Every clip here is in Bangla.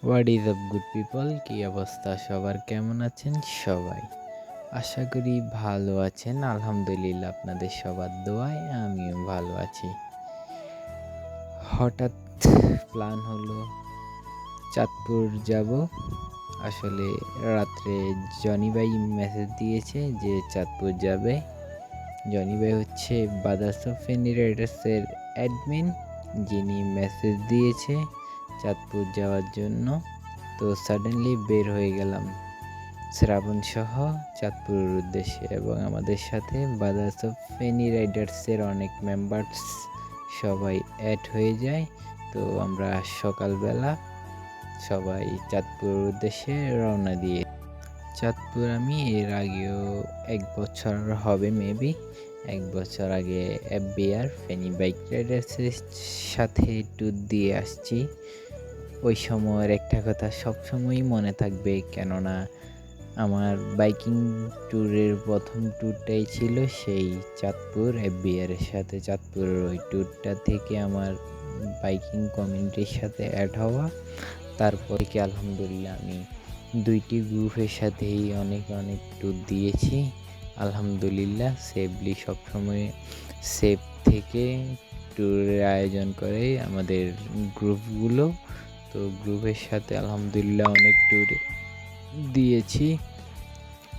What is up good people, কি অবস্থা সবার, কেমন আছেন সবাই? আশা করি ভালো আছেন। আলহামদুলিল্লাহ, আপনাদের সবার দোয়ায় আমিও ভালো আছি। হঠাৎ প্ল্যান হলো চাঁদপুর যাব। আসলে রাত্রে জনি ভাই মেসেজ দিয়েছে যে চাঁদপুর যাবে। জনি ভাই হচ্ছে ব্রাদার্স অফ ফেনী রাইডার্সের অ্যাডমিন, যিনি মেসেজ দিয়েছে চাঁদপুর যাওয়ার জন্য। তো সাডেনলি বের হয়ে গেলাম শ্রাবণ সহ চাঁদপুরের উদ্দেশ্যে, এবং আমাদের সাথে ব্রাদার্স অফ ফেনী রাইডার্সের অনেক মেম্বার্স সবাই অ্যাড হয়ে যায়। তো আমরা সকালবেলা সবাই চাঁদপুরের উদ্দেশ্যে রওনা দিয়ে চাঁদপুর আমি এর আগেও 1 বছর হবে মেবি, 1 বছর আগে FBR ফেনী বাইক রাইডার্সের সাথে ট্যুর দিয়ে আসছি। ওই সময়ের একটা কথা সবসময়ই মনে থাকবে, কেননা আমার বাইকিং ট্যুরের প্রথম ট্যুরটাই ছিল সেই চাঁদপুর FBR এর সাথে। চাঁদপুরের ওই ট্যুরটা থেকে আমার বাইকিং কমিউনিটির সাথে অ্যাড হওয়া। তারপর কি আলহামদুলিল্লাহ আমি 2টি গ্রুপের সাথেই অনেক ট্যুর দিয়েছি। আলহামদুলিল্লাহ সেফলি সবসময় সেফ থেকে ট্যুরের আয়োজন করে আমাদের গ্রুপগুলো। তো গ্রুপের সাথে আলহামদুলিল্লাহ অনেক ট্যুর দিয়েছি।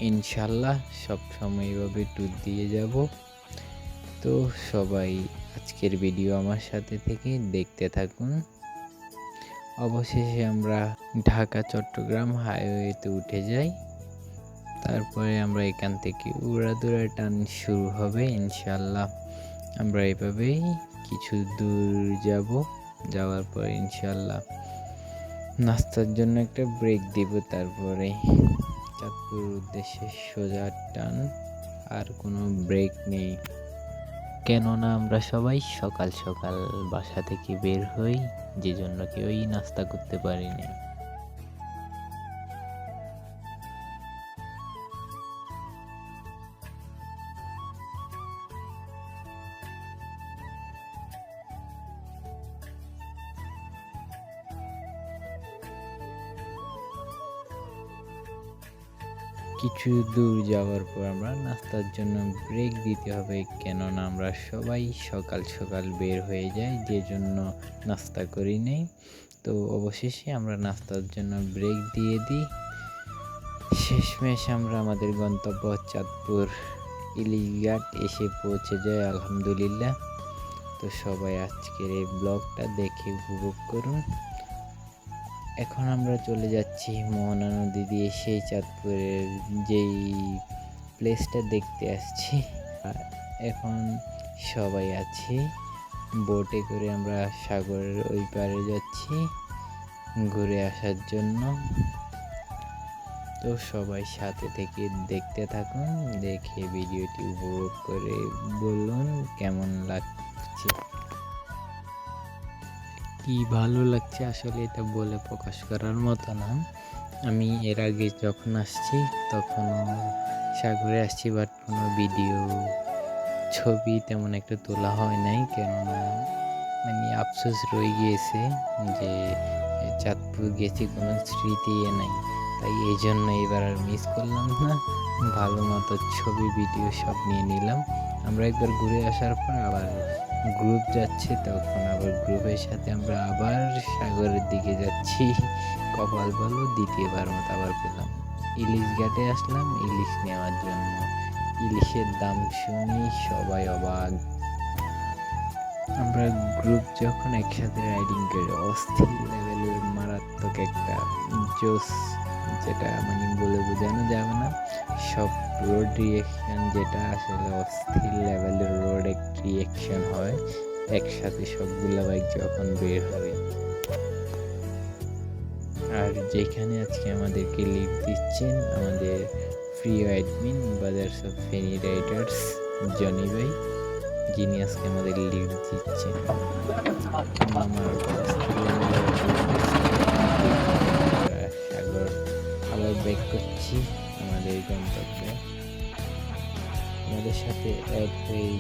ইনশাল্লাহ সবসময় এভাবে ট্যুর দিয়ে যাব। তো সবাই আজকের ভিডিও আমার সাথে থেকে দেখতে থাকুন। অবশেষে আমরা ঢাকা চট্টগ্রাম হাইওয়েতে উঠে যাই। তারপরে আমরা এখান থেকে উড়াদুরা টান শুরু হবে ইনশাল্লাহ। আমরা এভাবেই কিছু দূর যাব, যাওয়ার পর ইনশাল্লাহ নাস্তার জন্য একটা ব্রেক দিব। তারপরে চাঁদপুর উদ্দেশ্যে সোজা টান, আর কোনো ব্রেক নেই। কেননা আমরা সবাই সকাল সকাল বাসা থেকে বের হই, যে জন্য কেউই নাস্তা করতে পারিনি। কিছু দূর যাওয়ার পর আমরা নাস্তার জন্য ব্রেক দিতে হবে, কেননা আমরা সবাই সকাল সকাল বের হয়ে যাই, যে জন্য নাস্তা করি নেই। তো অবশেষে আমরা নাস্তার জন্য ব্রেক দিয়ে দিই। শেষমেশ আমরা আমাদের গন্তব্য চাঁদপুর ইলিশঘাট এসে পৌঁছে যাই আলহামদুলিল্লাহ। তো সবাই আজকের এই ব্লগটা দেখে উপভোগ করুন। এখন আমরা চলে যাচ্ছি মোহনা নদী দিয়ে সেই চাঁদপুরের যেই প্লেসটা দেখতে আসছি। এখন সবাই আছি বোটে করে, আমরা সাগরের ওই পারে যাচ্ছি ঘুরে আসার জন্য। তো সবাই সাথে থেকে দেখতে থাকুন, দেখে ভিডিওটি উপভোগ করে বলুন কেমন লাগছে, কি ভালো লাগছে। আসলে এটা বলে প্রকাশ করার মতো না। আমি এর আগে যখন আসছি তখনও সাগরে আসছি, বাট কোনো ভিডিও ছবি তেমন একটা তোলা হয় নাই, কেননা মানে আফসোস রয়ে গিয়েছে যে চাঁদপুর গেছি কোনো স্মৃতি নাই। তাই এই জন্য এবার আর মিস করলাম না, ভালো মতো ছবি ভিডিও সব নিয়ে নিলাম। আমরা একবার ঘুরে আসার পর আবার গ্রুপ যাচ্ছে, তখন আবার গ্রুপের সাথে আমরা আবার সাগরের দিকে যাচ্ছি। কপাল ভালো, দ্বিতীয়বার মতো আবার পেলাম। ইলিশ ঘাটে আসলাম ইলিশ নেওয়ার জন্য। ইলিশের দাম শুনেই সবাই অবাক। আমরা গ্রুপ যখন একসাথে রাইডিং করি, অস্থির লেভেলের মারাত্মক একটা জোস, যেটা মানে বলে বোঝানো যাবে না। সব রোড রিয়েকশন, যেটা আসলে অস্থির লেভেলের রোড রিয়েকশন হয় একসাথে সবগুলা বাইক যখন বের হবে। আর যেখানে আজকে আমাদেরকে লিড দিচ্ছেন আমাদের প্রিয় admin brothers of Feni Riders Johnny ভাই, যিনি আজকে আমাদের লিড দিচ্ছেন। আমার সাগর আবার ব্যাক করছি আমাদের গন্তব্যে। আমাদের সাথে অ্যাড হয়ে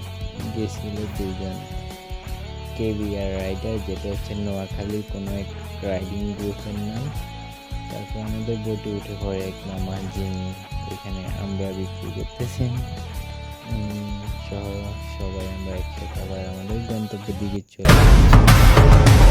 গেছিল 2জন KBR রাইডার, যেটা হচ্ছে নোয়াখালীর কোনো এক রাইডিং গ্রুপের নাম। তারপর আমাদের বোটে উঠে পড়ে এক মামা, যিনি এখানে আমরা বিক্রি করতেছেন সহ সবাই আমরা একসাথে আবার আমাদের গন্তব্যের দিকে চলে যাচ্ছি।